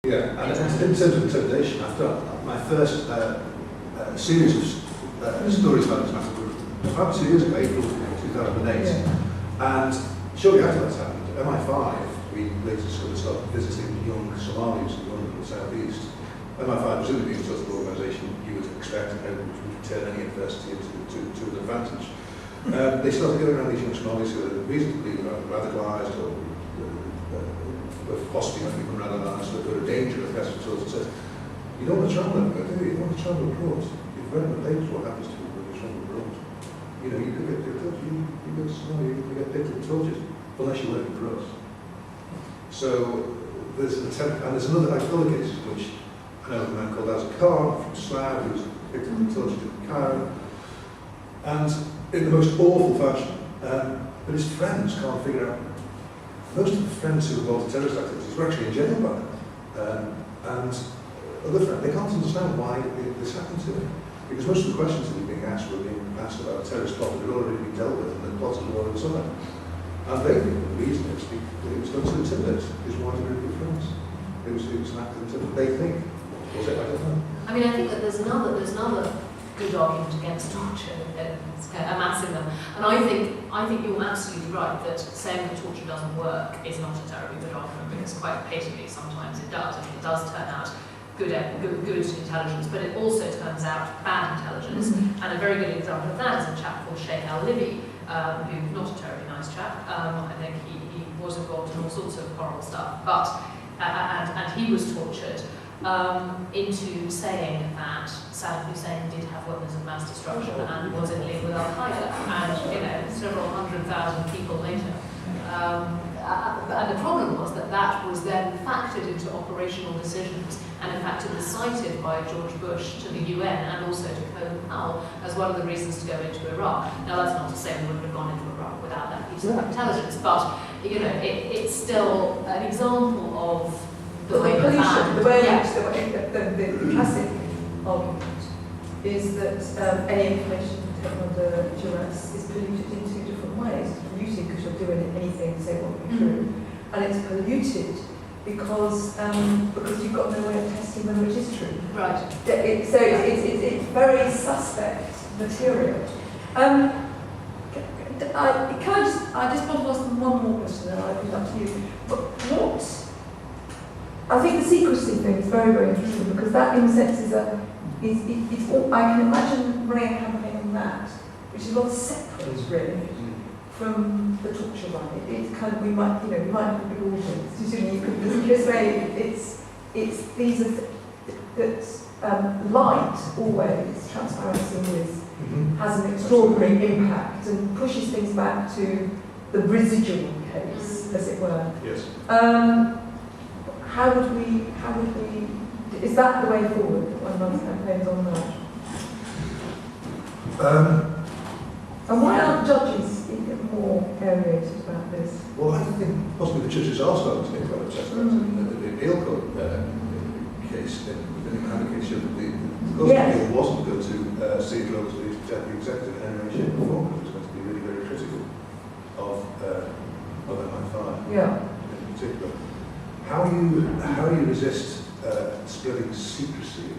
Yeah, and in terms of intimidation, I've done my first series of stories about this matter about 2 years ago, April 2008, and shortly after that happened, MI5, we later started visiting young Somalis in London and the South East. MI5 was really being the sort of organisation you would expect which would turn any university to an advantage. They started going around these young Somalis who were reasonably radicalised or were possibly going to become radicalised, but were a danger of the sort and said, you don't want to travel anywhere, do you? You don't want to travel abroad. You've read in the papers what happens to people when they travel abroad. You know, you could get picked up, you go to Somalia, you could get picked up and tortured, unless you're working for us. So there's an attempt, and there's another case in which I know a man called Khan from Slav who was picked up and tortured in Cairo, and in the most awful fashion. But his friends can't figure out. Most of the friends who were involved in terrorist activities were actually in jail by then. And other friends, they can't understand why this happened to him. Because most of the questions that were being asked about terrorist plot that had already been dealt with and the plots had already been done. And they think the reason is because it was done to intimidate his wider group of friends. It was an act of intimidation. They think. Was it? I don't know. I mean, I think that there's another good argument against torture, a massive one. And I think you're absolutely right that saying that torture doesn't work is not a terribly good argument, because quite patently sometimes it does, and it does turn out good intelligence, but it also turns out bad intelligence. And a very good example of that is a chap called Sheikh Al-Libi, who's not a terribly nice chap. I think he was involved in all sorts of horrible stuff, but and he was tortured into saying that Saddam Hussein did have weapons of mass destruction and was in league with Al-Qaeda, and several 100,000 people later. And the problem was that was then factored into operational decisions, and in fact it was cited by George Bush to the UN and also to Colin Powell as one of the reasons to go into Iraq. Now that's not to say we wouldn't have gone into Iraq without that piece of intelligence, but it's still an example of the way the classic argument is that any information taken under duress is polluted in two different ways. It's polluted because you're doing anything to say what will be true, and it's polluted because you've got no way of testing whether it is true. Right. So it's very suspect material. I just want to ask them one more question, and I'll leave it up to you. But I think the secrecy thing is very, very interesting, because that, in a sense, it's all, I can imagine running a campaign on that, which is a lot separate, really, from the torture one. It's kind of, we might have a big audience. You could just say it's these that light always, transparency has an extraordinary impact and pushes things back to the residual case, as it were. Yes. How would we, is that the way forward, one runs campaigns on that? And why aren't judges more aerated about this? Well, I think possibly the judges are starting to think about it. The Ailco case, in the case of the Appeal wasn't going to see it as the deputy executive in any way, shape or form. It was going to be really very critical of MI5 in particular. How you resist spreading secrecy?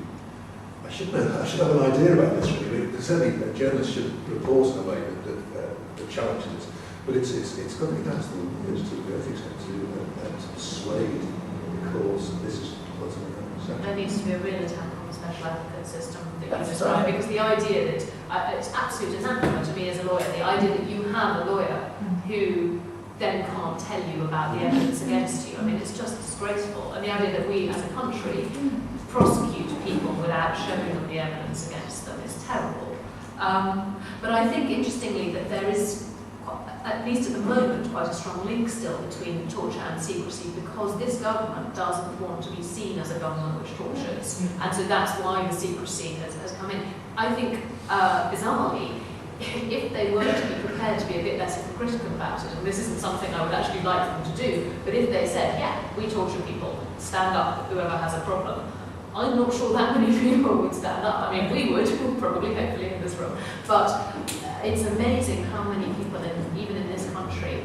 I should have an idea about this. Really, certainly journalists should report in a way that challenges it. But it's got to be down to the ethics to persuade because this is what's in the There needs to be a real attack on the special advocate system that you described, because the idea that it's absolute anathema to me as a lawyer, the idea that you have a lawyer who then can't tell you about the evidence against you. I mean, it's just disgraceful. And the idea that we, as a country, prosecute people without showing them the evidence against them is terrible. But I think, interestingly, that there is, at least at the moment, quite a strong link still between torture and secrecy, because this government doesn't want to be seen as a government which tortures. And so that's why the secrecy has come in. I think, bizarrely, if they were to be prepared to be a bit less hypocritical about it, and this isn't something I would actually like them to do, but if they said, yeah, we torture people, stand up, whoever has a problem, I'm not sure that many people would stand up. I mean, we would, probably, hopefully, in this room. But it's amazing how many people, even in this country,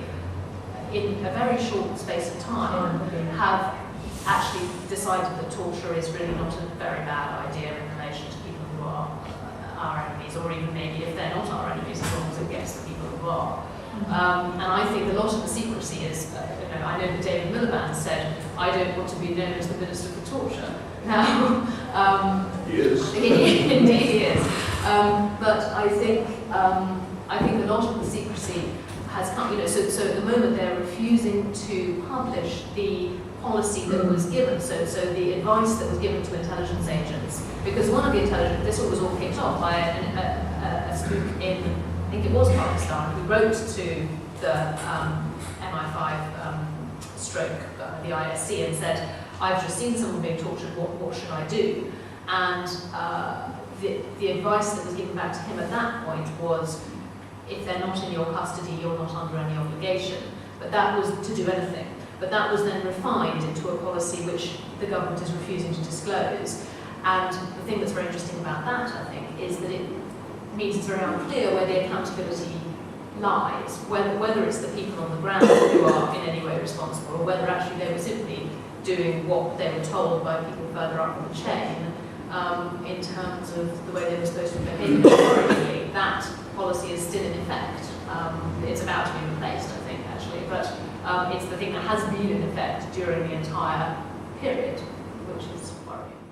in a very short space of time, have actually decided that torture is really not a very bad idea in relation to people who are our enemies, or even maybe if they're not our enemies, as long as it gets the people who are. And I think a lot of the secrecy is, I know that David Miliband said, I don't want to be known as the Minister for Torture. Now, he is. Indeed he is. But I think a lot of the secrecy has come, so at the moment they're refusing to publish the policy that was given, so the advice that was given to intelligence agents, because one of the this all was all kicked off by a spook in, I think it was Pakistan, who wrote to the MI5 stroke, the ISC, and said, I've just seen someone being tortured, what should I do? And the advice that was given back to him at that point was, if they're not in your custody, you're not under any obligation. But that was to do anything. But that was then refined into a policy which the government is refusing to disclose. And the thing that's very interesting about that, I think, is that it means it's very unclear where the accountability lies, whether it's the people on the ground who are in any way responsible, or whether actually they were simply doing what they were told by people further up the chain, in terms of the way they were supposed to behave. Historically, that policy is still in effect. It's about to be replaced, I think, actually, but it's the thing that has been in effect during the entire period, which is worrying.